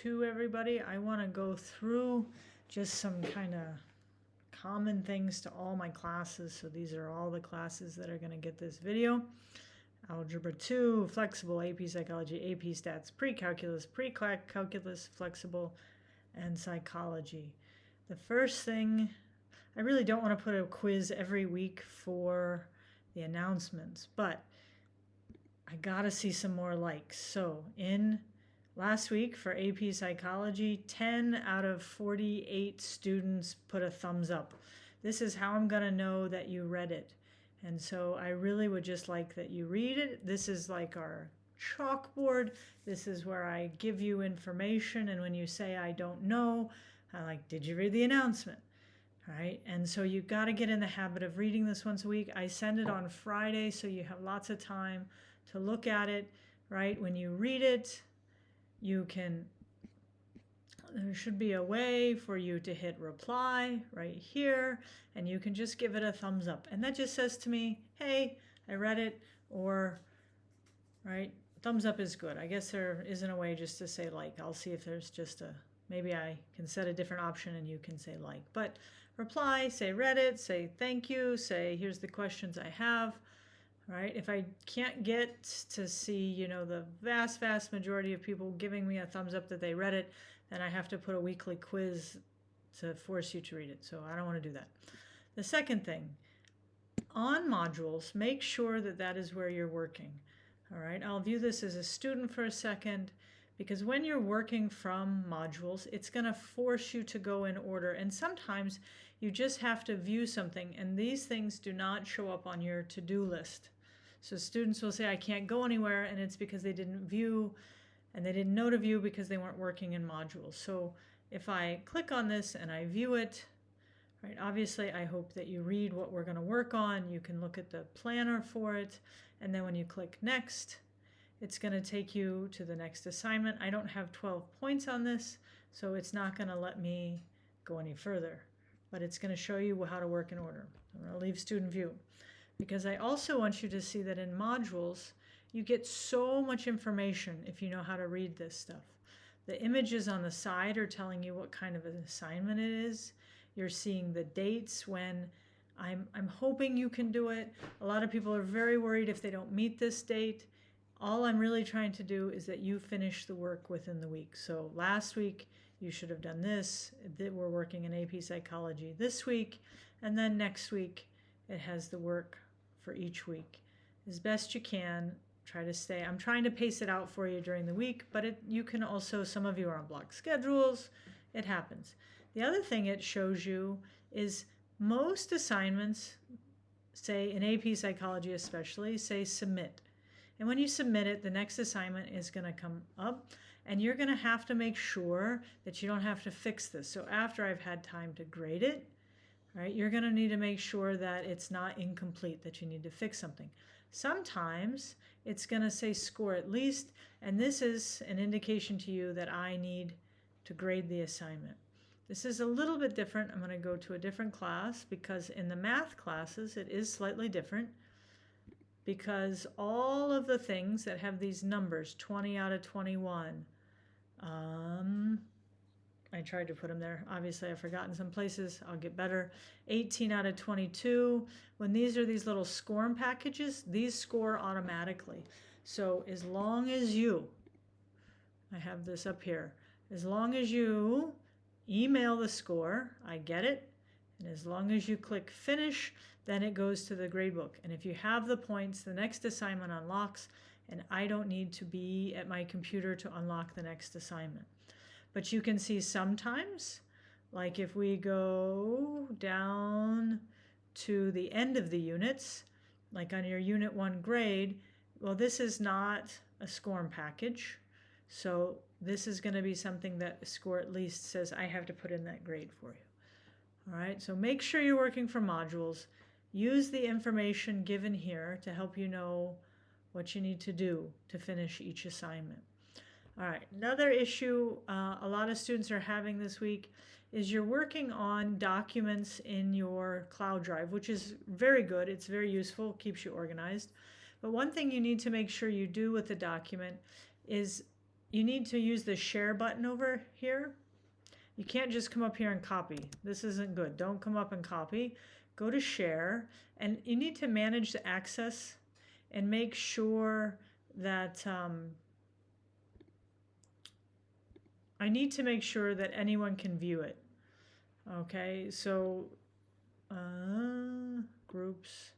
2, everybody. I want to go through just some kind of common things to all my classes. So these are all the classes that are going to get this video. Algebra 2, Flexible, AP Psychology, AP Stats, Pre-Calculus, Pre-Calculus, Flexible, and Psychology. The first thing, I really don't want to put a quiz every week for the announcements, but I gotta see some more likes. So in last week for AP Psychology, 10 out of 48 students put a thumbs up. This is how I'm gonna know that you read it. And so I really would just like that you read it. This is like our chalkboard. This is where I give you information. And when you say, I don't know, I like, did you read the announcement? All right. And so you got to get in the habit of reading this once a week. I send it on Friday, so you have lots of time to look at it, right? When you read it, there should be a way for you to hit reply right here, and you can just give it a thumbs up. And that just says to me, hey, I read it, or, right, thumbs up is good. I guess there isn't a way just to say like. I'll see if there's just maybe I can set a different option and you can say like. But reply, say read it, say thank you, say here's the questions I have. Right? If I can't get to see, the vast majority of people giving me a thumbs up that they read it, then I have to put a weekly quiz to force you to read it. So I don't want to do that. The second thing, on modules, make sure that that is where you're working. All right? I'll view this as a student for a second, because when you're working from modules, it's going to force you to go in order. And sometimes you just have to view something, and these things do not show up on your to-do list. So students will say, I can't go anywhere, and it's because they didn't view, and they didn't know to view because they weren't working in modules. So if I click on this and I view it, right, obviously I hope that you read what we're going to work on. You can look at the planner for it, and then when you click next, it's going to take you to the next assignment. I don't have 12 points on this, so it's not going to let me go any further, but it's going to show you how to work in order. I'm going to leave student view, because I also want you to see that in modules, you get so much information if you know how to read this stuff. The images on the side are telling you what kind of an assignment it is. You're seeing the dates when I'm hoping you can do it. A lot of people are very worried if they don't meet this date. All I'm really trying to do is that you finish the work within the week. So last week, you should have done this. We're working in AP Psychology this week. And then next week, it has the work for each week. As best you can, try to stay. I'm trying to pace it out for you during the week, but you can also, some of you are on block schedules. It happens. The other thing it shows you is most assignments, say in AP Psychology especially, say submit. And when you submit it, the next assignment is going to come up, and you're going to have to make sure that you don't have to fix this. So after I've had time to grade it, right, you're going to need to make sure that it's not incomplete, that you need to fix something. Sometimes it's going to say score at least, and this is an indication to you that I need to grade the assignment. This is a little bit different. I'm going to go to a different class, because in the math classes, it is slightly different. Because all of the things that have these numbers, 20 out of 21, I tried to put them there. Obviously, I've forgotten some places. I'll get better. 18 out of 22. When these are these little SCORM packages, these score automatically. So as long as you, I have this up here, as long as you email the score, I get it. And as long as you click finish, then it goes to the gradebook. And if you have the points, the next assignment unlocks, and I don't need to be at my computer to unlock the next assignment. But you can see sometimes, like if we go down to the end of the units, like on your Unit 1 grade, well, this is not a SCORM package. So this is going to be something that Score At Least says I have to put in that grade for you. All right, so make sure you're working from modules. Use the information given here to help you know what you need to do to finish each assignment. All right, another issue a lot of students are having this week is you're working on documents in your cloud drive, which is very good. It's very useful, keeps you organized. But one thing you need to make sure you do with the document is you need to use the share button over here. You can't just come up here and copy. This isn't good. Don't come up and copy. Go to share, and you need to manage the access and make sure that I need to make sure that anyone can view it. Okay, so groups.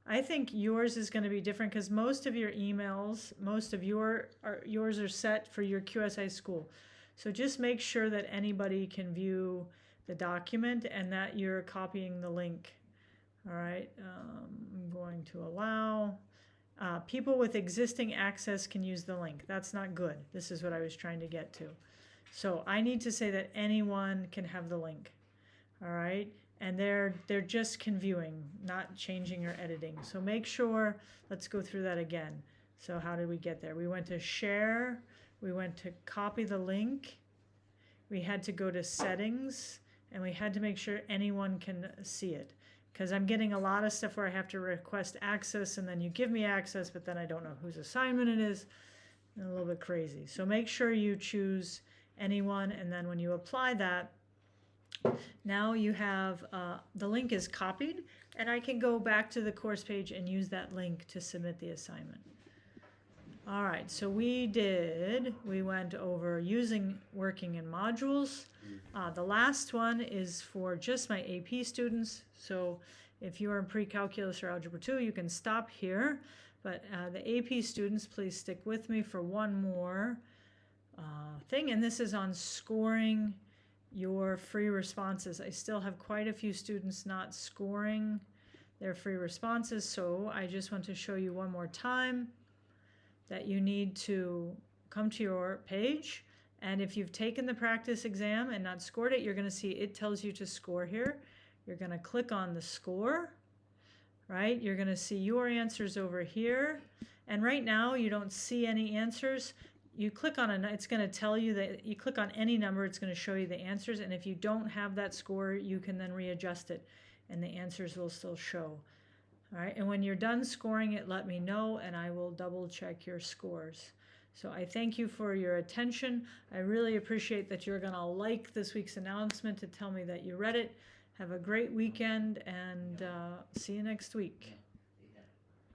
I think yours is going to be different because most of your emails, most of yours are set for your QSI school. So just make sure that anybody can view the document and that you're copying the link. All right, I'm going to allow. People with existing access can use the link. That's not good. This is what I was trying to get to. So I need to say that anyone can have the link. All right, and they're just viewing, not changing or editing. So make sure, let's go through that again. So how did we get there? We went to share, we went to copy the link, we had to go to settings, and we had to make sure anyone can see it. Because I'm getting a lot of stuff where I have to request access, and then you give me access, but then I don't know whose assignment it is. A little bit crazy. So make sure you choose anyone, and then when you apply that, now you have the link is copied, and I can go back to the course page and use that link to submit the assignment. All right, so we went over working in modules. The last one is for just my AP students. So if you are in pre-calculus or algebra 2, you can stop here. But the AP students, please stick with me for one more thing, and this is on scoring your free responses. I still have quite a few students not scoring their free responses, so I just want to show you one more time that you need to come to your page, and if you've taken the practice exam and not scored it, you're going to see it tells you to score here. You're going to click on the score, right? You're going to see your answers over here, and right now you don't see any answers. You click on it's going to tell you that you click on any number, it's going to show you the answers, and if you don't have that score, you can then readjust it and the answers will still show. All right, and when you're done scoring it, let me know and I will double check your scores. So I thank you for your attention. I really appreciate that you're going to like this week's announcement to tell me that you read it. Have a great weekend, and see you next week.